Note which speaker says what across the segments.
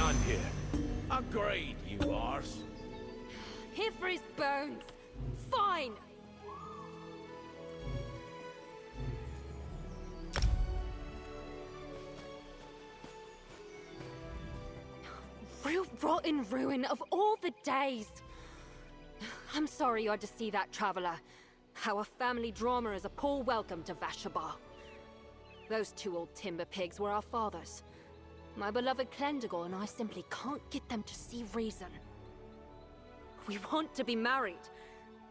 Speaker 1: on here? Agreed, you arse.
Speaker 2: Here for his bones. Fine. Real rotten ruin of all the days. I'm sorry you had to see that, Traveler. Our family drama is a poor welcome to Vashabar. Those two old timber pigs were our fathers. My beloved Clendigal and I simply can't get them to see reason. We want to be married,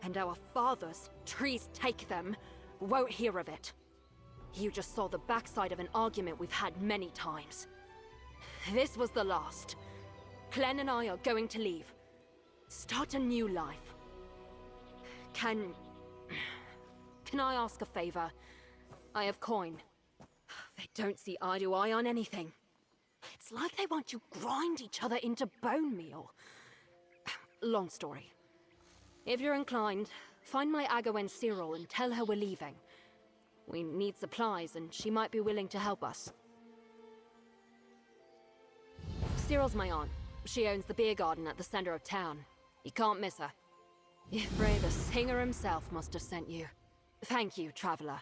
Speaker 2: and our fathers, trees take them, won't hear of it. You just saw the backside of an argument we've had many times. This was the last. Clen and I are going to leave. Start a new life. Can I ask a favor? I have coin. They don't see eye to eye on anything. It's like they want to grind each other into bone meal. Long story. If you're inclined, find my Agawen Cyril and tell her we're leaving. We need supplies and she might be willing to help us. Cyril's my aunt. She owns the beer garden at the center of town. You can't miss her. Ifray, the singer himself, must have sent you. Thank you, Traveler.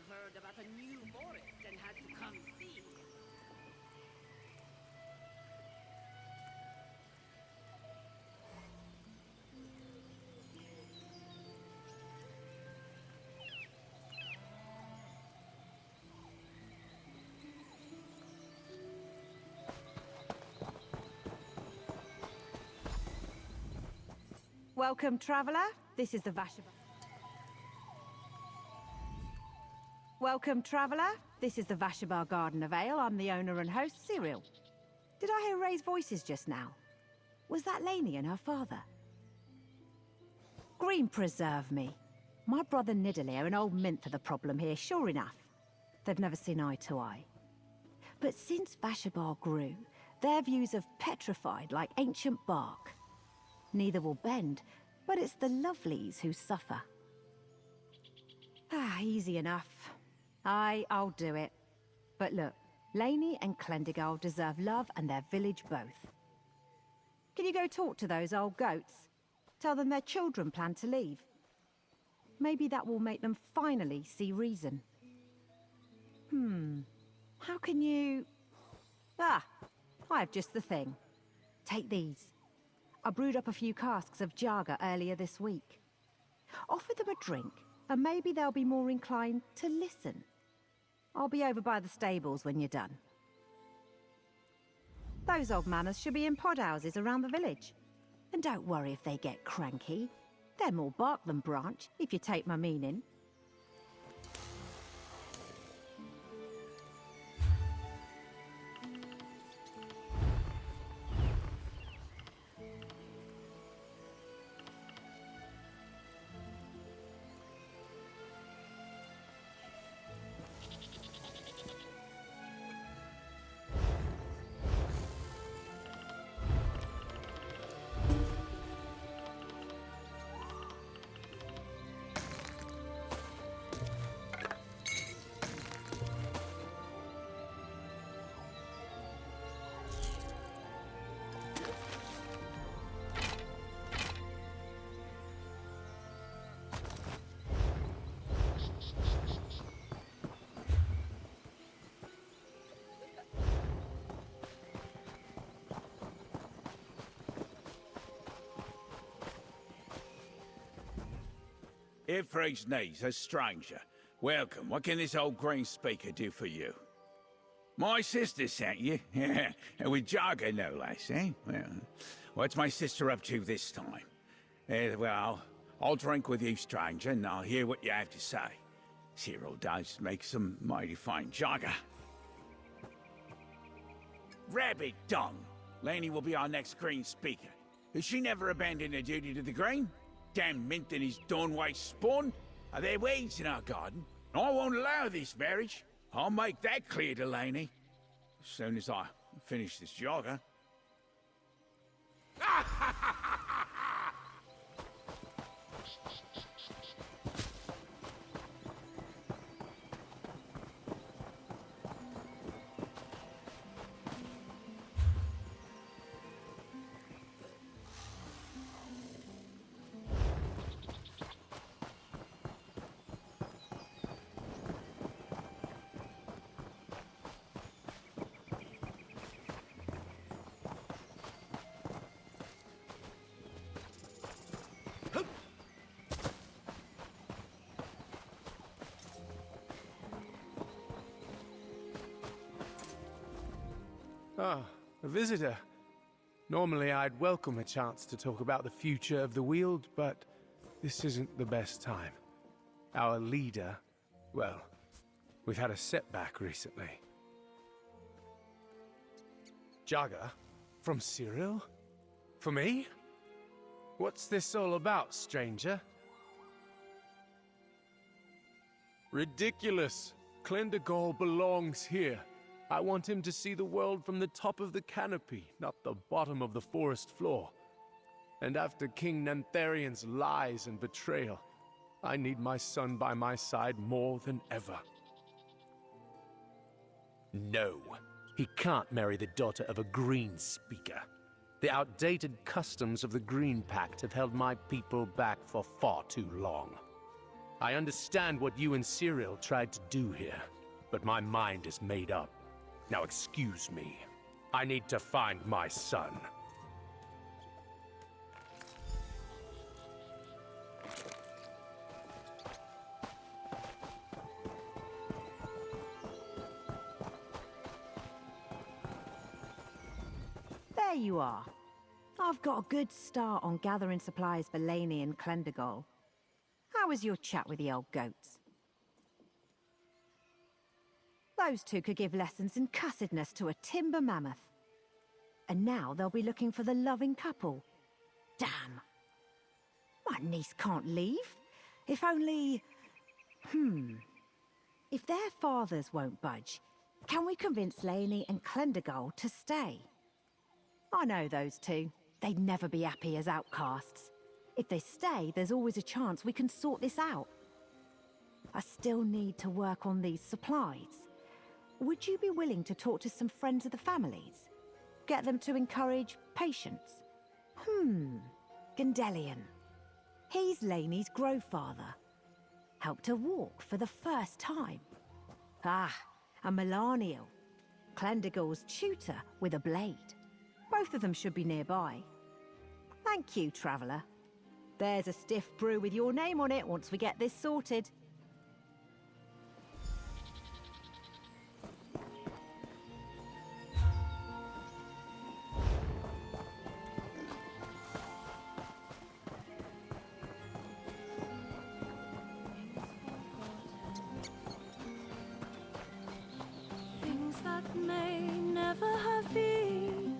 Speaker 3: Heard about a new forest and had to come see.
Speaker 4: Welcome, traveler. This is the Vashabar. Welcome, traveller. This is the Vashabar Garden of Ale. I'm the owner and host, Cyril. Did I hear raised voices just now? Was that Lainey and her father? Green preserve me. My brother Nidalee are an old mint for the problem here, sure enough. They've never seen eye to eye. But since Vashabar grew, their views have petrified like ancient bark. Neither will bend, but it's the lovelies who suffer. Ah, easy enough. I'll do it. But look, Lainey and Clendigal deserve love and their village both. Can you go talk to those old goats? Tell them their children plan to leave. Maybe that will make them finally see reason. How can you... Ah, I have just the thing. Take these. I brewed up a few casks of Jaga earlier this week. Offer them a drink, and maybe they'll be more inclined to listen. I'll be over by the stables when you're done. Those old manners should be in pod houses around the village. And don't worry if they get cranky. They're more bark than branch, if you take my meaning.
Speaker 1: Ifray's needs a stranger. Welcome. What can this old green speaker do for you? My sister sent you? Yeah, with Jaga, no less, eh? Well, what's my sister up to this time? Well, I'll drink with you, stranger, and I'll hear what you have to say. Cyril does make some mighty fine jogger. Rabbit dung! Laney will be our next Green Speaker. Has she never abandoned her duty to the Green? Damn Mint and his Dawnway spawn? Are there weeds in our garden? I won't allow this marriage. I'll make that clear to Laney. As soon as I finish this jogger.
Speaker 5: Ah, a visitor. Normally I'd welcome a chance to talk about the future of the Weald, but this isn't the best time. Our leader, well, we've had a setback recently. Jagger? From Cyril? For me? What's this all about, stranger? Ridiculous! Clendegol belongs here. I want him to see the world from the top of the canopy, not the bottom of the forest floor. And after King Nantharian's lies and betrayal, I need my son by my side more than ever. No, he can't marry the daughter of a Green Speaker. The outdated customs of the Green Pact have held my people back for far too long. I understand what you and Cyril tried to do here, but my mind is made up. Now excuse me. I need to find my son.
Speaker 4: There you are. I've got a good start on gathering supplies for Laney and Clendegol. How was your chat with the old goats? Those two could give lessons in cussedness to a timber mammoth. And now they'll be looking for the loving couple. Damn. My niece can't leave. If only... If their fathers won't budge, can we convince Laney and Clendegol to stay? I know those two. They'd never be happy as outcasts. If they stay, there's always a chance we can sort this out. I still need to work on these supplies. Would you be willing to talk to some friends of the families? Get them to encourage patience? Gandelian. He's Laney's growfather. Helped her walk for the first time. Ah, and Melaniel. Clendegol's tutor with a blade. Both of them should be nearby. Thank you, Traveller. There's a stiff brew with your name on it once we get this sorted.
Speaker 6: Things that may never have been.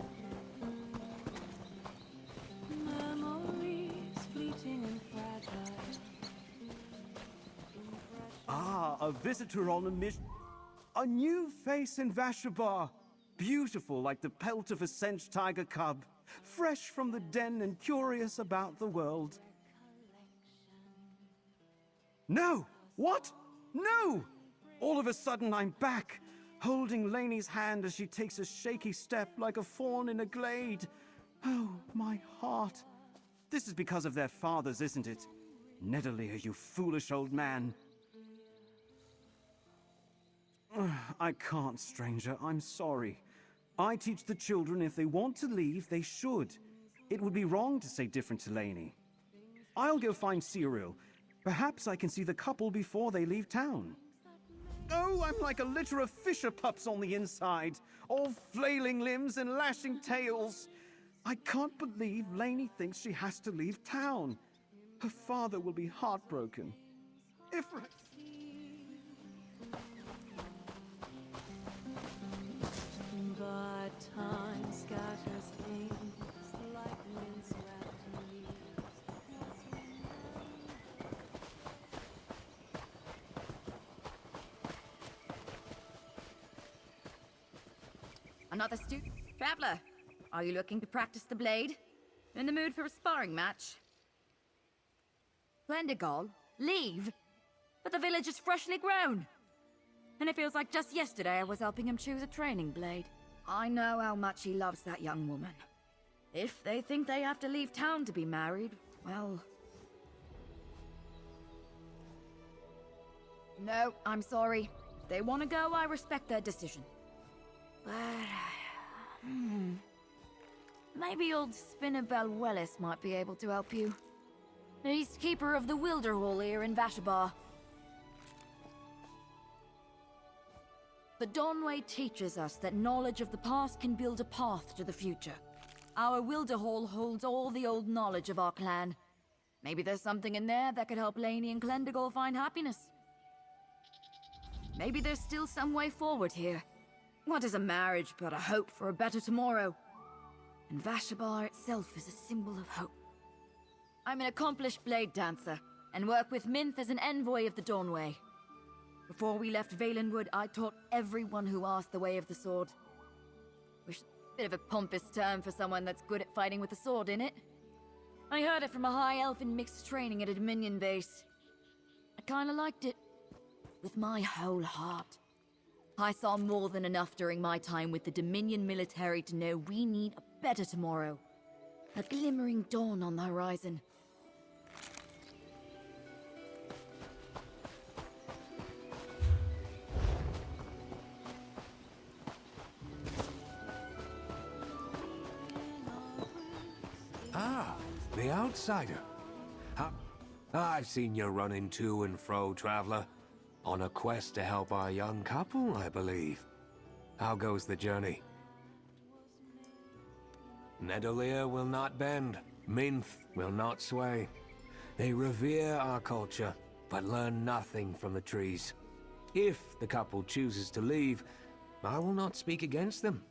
Speaker 6: Memories fleeting and fragile.
Speaker 7: Ah, a visitor on a mission. A new face in Vashabar. Beautiful like the pelt of a Sench tiger cub. Fresh from the den and curious about the world. No! What? No! All of a sudden I'm back, holding Laney's hand as she takes a shaky step like a fawn in a glade. Oh, my heart. This is because of their fathers, isn't it? Nidalee, you foolish old man. I can't, stranger. I'm sorry. I teach the children if they want to leave, they should. It would be wrong to say different to Laney. I'll go find Cyril. Perhaps I can see the couple before they leave town. Oh, I'm like a litter of fisher pups on the inside, all flailing limbs and lashing tails. I can't believe Laney thinks she has to leave town. Her father will be heartbroken.
Speaker 8: Another student? Traveler, are you looking to practice the blade? In the mood for a sparring match? Glendigal? Leave? But the village is freshly grown. And it feels like just yesterday I was helping him choose a training blade. I know how much he loves that young woman. If they think they have to leave town to be married, well... No, I'm sorry. If they want to go, I respect their decision. But... maybe old Spinnabel Wellis might be able to help you. He's keeper of the Wilder Hall here in Vashabar. The Dawnway teaches us that knowledge of the past can build a path to the future. Our Wilder Hall holds all the old knowledge of our clan. Maybe there's something in there that could help Lainey and Clendigal find happiness. Maybe there's still some way forward here. What is a marriage but a hope for a better tomorrow? And Vashabar itself is a symbol of hope. I'm an accomplished blade dancer, and work with Minth as an envoy of the Dawnway. Before we left Valenwood, I taught everyone who asked the way of the sword. Which is a bit of a pompous term for someone that's good at fighting with a sword, innit? I heard it from a high elf in mixed training at a Dominion base. I kinda liked it. With my whole heart. I saw more than enough during my time with the Dominion military to know we need a better tomorrow. A glimmering dawn on the horizon.
Speaker 9: Ah, the outsider. I've seen you running to and fro, traveler. On a quest to help our young couple, I believe. How goes the journey? Nedolia will not bend. Minth will not sway. They revere our culture, but learn nothing from the trees. If the couple chooses to leave, I will not speak against them.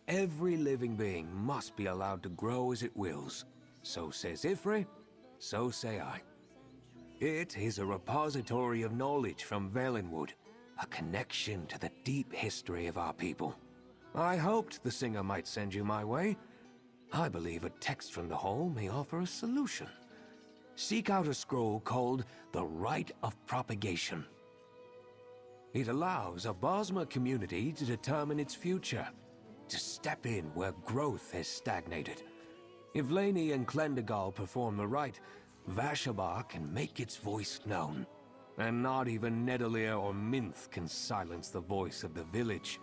Speaker 9: Every living being must be allowed to grow as it wills. So says Ifri, so say I. It is a repository of knowledge from Valenwood, a connection to the deep history of our people. I hoped the singer might send you my way. I believe a text from the hall may offer a solution. Seek out a scroll called the Rite of Propagation. It allows a Bosmer community to determine its future, to step in where growth has stagnated. If Lainey and Clendigal perform the rite, Vashabar can make its voice known, and not even Nedolia or Minth can silence the voice of the village.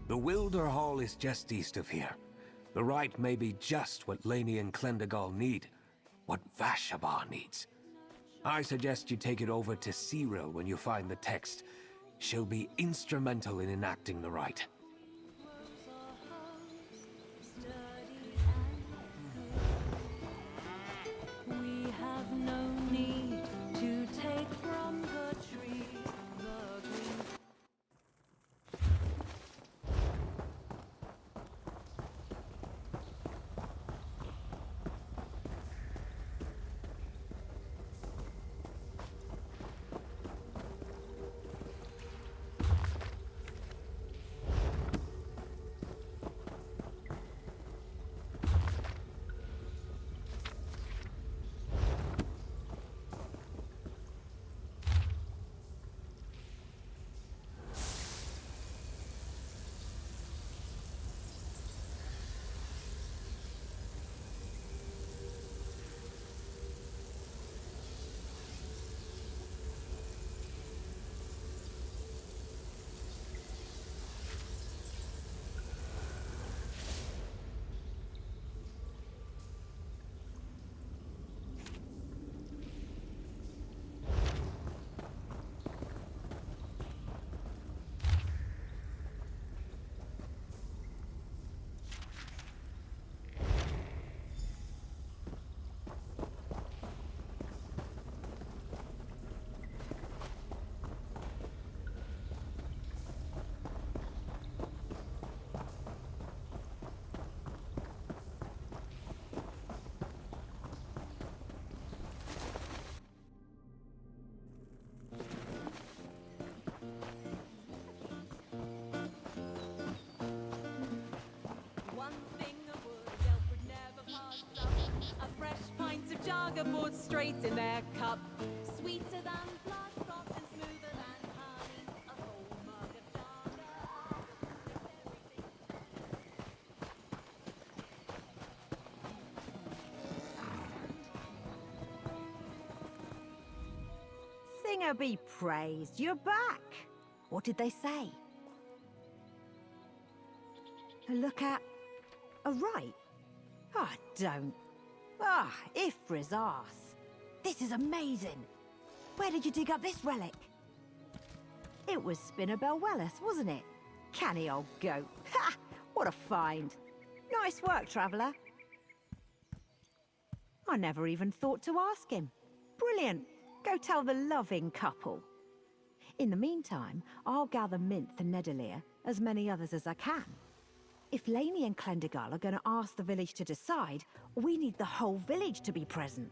Speaker 9: The Wilder Hall is just east of here. The rite may be just what Lainey and Clendigal need, what Vashabar needs. I suggest you take it over to Cyril when you find the text. She'll be instrumental in enacting the rite.
Speaker 6: We have no need to take from the tree the green. lager poured straight in their cup. Sweeter than blood froth and smoother than honey. A whole mug of
Speaker 4: Singer be praised, you're back. What did they say? A look at... a right? Ah, don't. Ah, Ifra's arse. This is amazing. Where did you dig up this relic? It was Spinnerbell Wellis, wasn't it? Canny old goat. Ha! What a find. Nice work, traveller. I never even thought to ask him. Brilliant. Go tell the loving couple. In the meantime, I'll gather Minth and Nedalier, as many others as I can. If Lainey and Clendigal are going to ask the village to decide, we need the whole village to be present.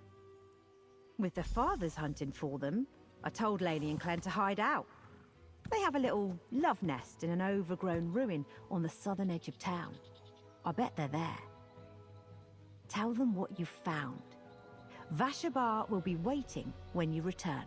Speaker 4: With the fathers hunting for them, I told Lainey and Clen to hide out. They have a little love nest in an overgrown ruin on the southern edge of town. I bet they're there. Tell them what you've found. Vashabar will be waiting when you return.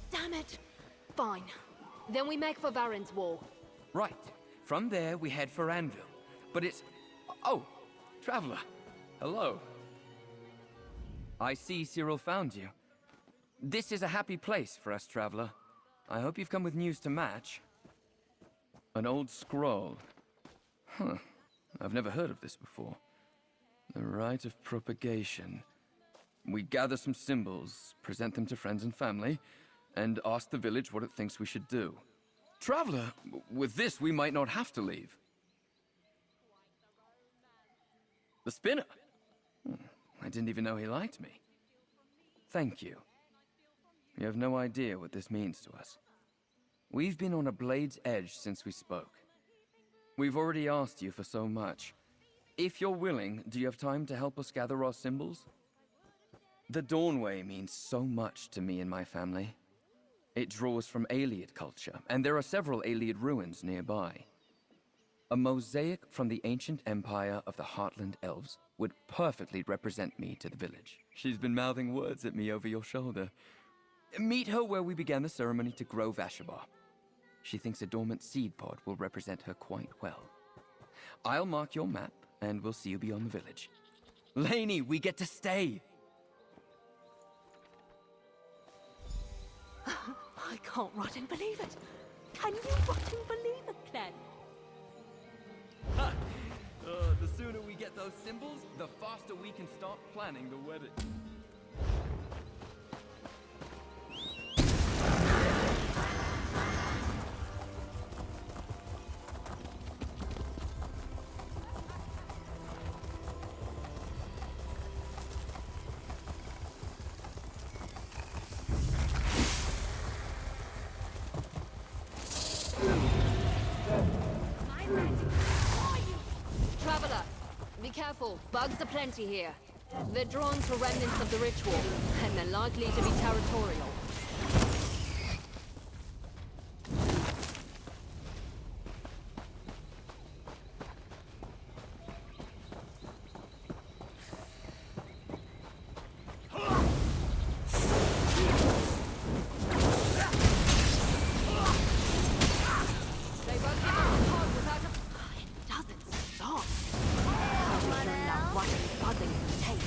Speaker 2: Damn it! Fine. Then we make for Varen's Wall.
Speaker 10: Right. From there, we head for Anvil. But it's... Oh! Traveler. Hello. I see Cyril found you. This is a happy place for us, Traveler. I hope you've come with news to match. An old scroll. Huh. I've never heard of this before. The rite of propagation. We gather some symbols, present them to friends and family, and ask the village what it thinks we should do. Traveler, with this we might not have to leave. The spinner? I didn't even know he liked me. Thank you. You have no idea what this means to us. We've been on a blade's edge since we spoke. We've already asked you for so much. If you're willing, do you have time to help us gather our symbols? The Dawnway means so much to me and my family. It draws from Ayleid culture, and there are several Ayleid ruins nearby. A mosaic from the ancient empire of the Heartland Elves would perfectly represent me to the village. She's been mouthing words at me over your shoulder. Meet her where we began the ceremony to grow Vashabar. She thinks a dormant seed pod will represent her quite well. I'll mark your map, and we'll see you beyond the village. Lainey, we get to stay!
Speaker 2: I can't rot and believe it. Can you rot and believe it, Clem?
Speaker 10: The sooner we get those symbols, the faster we can start planning the wedding.
Speaker 2: Traveler, be careful. Bugs are plenty here. They're drawn to remnants of the ritual, and they're likely to be territorial. They won't give us a pod without a... It doesn't stop. I sure love watching buzzing in the tape.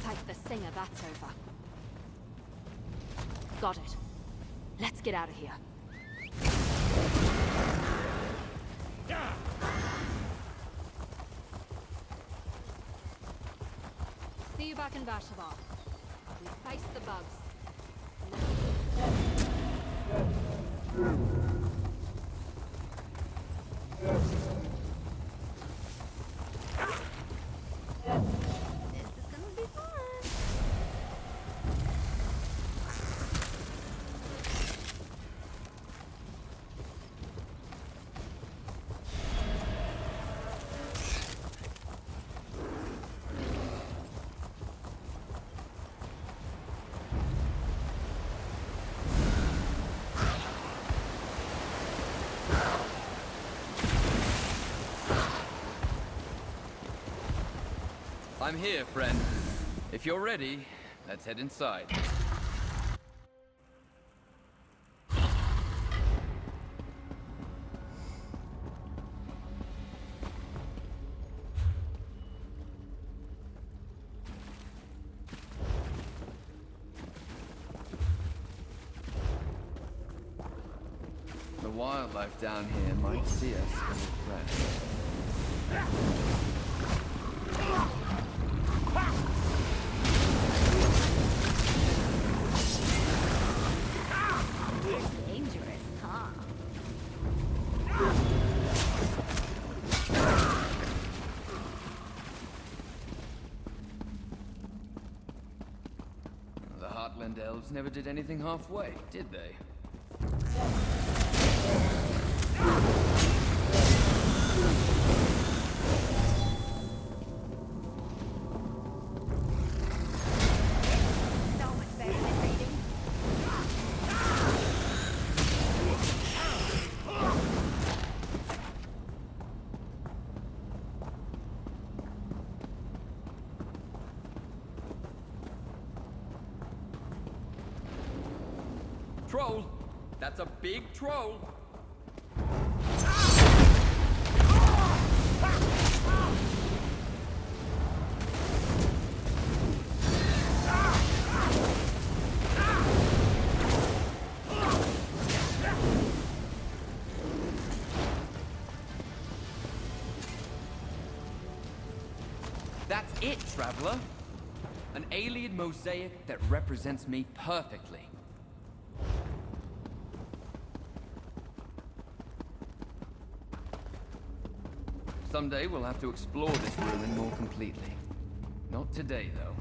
Speaker 2: Thank the singer that's over. Got it. Let's get out of here. See you back in Vashavar. We face the bugs.
Speaker 10: I'm here, friend. If you're ready, let's head inside. The wildlife down here might see us as a threat.
Speaker 4: Dangerous, huh?
Speaker 10: The Heartland elves never did anything halfway, did they?
Speaker 4: So much better than reading.
Speaker 10: Troll! That's a big troll! That's it, traveler! An alien mosaic that represents me perfectly. Someday we'll have to explore this ruin more completely. Not today, though.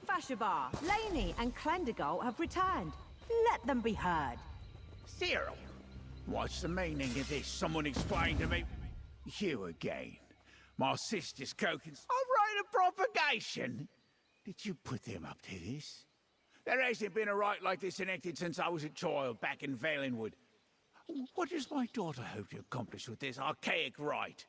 Speaker 4: Vashabar, Laney, and Clendigal have returned. Let them be heard.
Speaker 1: Cyril, what's the meaning of this? Someone explain to me. You again. My sister's coking. A rite of propagation. Did you put them up to this? There hasn't been a rite like this enacted since I was a child back in Valenwood. What does my daughter hope to accomplish with this archaic rite?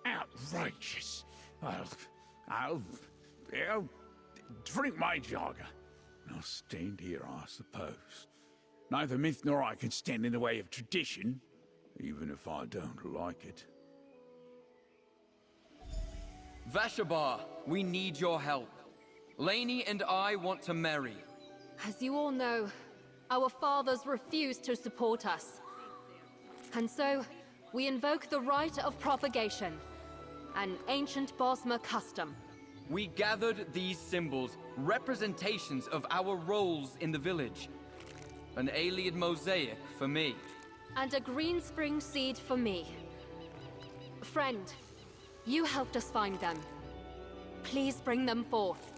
Speaker 1: Outrageous. I'll drink my jogger. I'll stand here, I suppose. Neither myth nor I can stand in the way of tradition, even if I don't like it.
Speaker 10: Vashabar, we need your help. Laney and I want to marry.
Speaker 2: As you all know, our fathers refused to support us. And so, we invoke the rite of propagation, an ancient Bosmer custom.
Speaker 10: We gathered these symbols, representations of our roles in the village. An Ayleid mosaic for me.
Speaker 2: And a green spring seed for me. Friend, you helped us find them. Please bring them forth.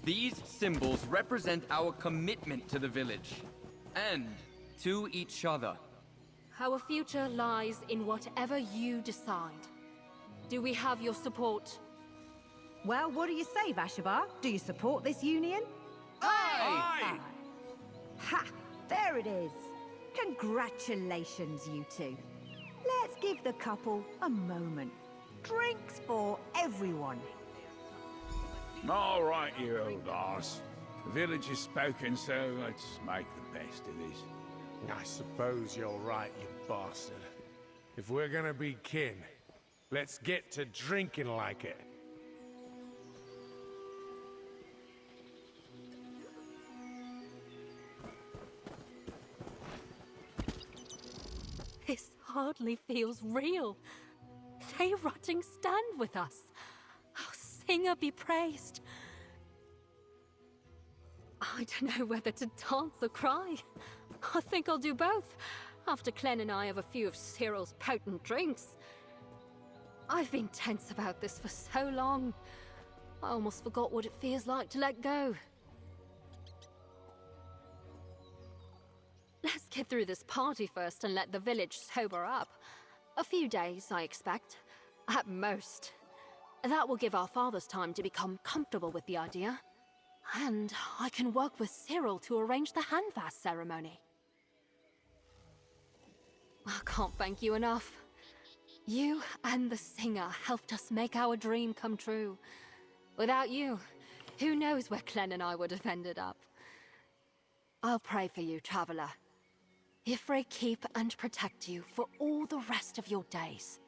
Speaker 10: These symbols represent our commitment to the village. And to each other.
Speaker 2: Our future lies in whatever you decide. Do we have your support?
Speaker 4: Well, what do you say, Vashabar? Do you support this union?
Speaker 10: Aye!
Speaker 4: Ha! There it is. Congratulations, you two. Let's give the couple a moment. Drinks for everyone.
Speaker 1: All right, you old arse. The village has spoken, so let's make the best of this.
Speaker 11: I suppose you're right, you bastard. If we're gonna be kin, let's get to drinking like it.
Speaker 2: This hardly feels real. They rotting stand with us. Oh, Singer be praised. I don't know whether to dance or cry. I think I'll do both, after Clem and I have a few of Cyril's potent drinks. I've been tense about this for so long. I almost forgot what it feels like to let go. Let's get through this party first and let the village sober up. A few days, I expect. At most. That will give our fathers time to become comfortable with the idea. And I can work with Cyril to arrange the handfast ceremony. I can't thank you enough. You and the singer helped us make our dream come true. Without you, who knows where Clem and I would have ended up. I'll pray for you, Traveler. Ifre keep and protect you for all the rest of your days.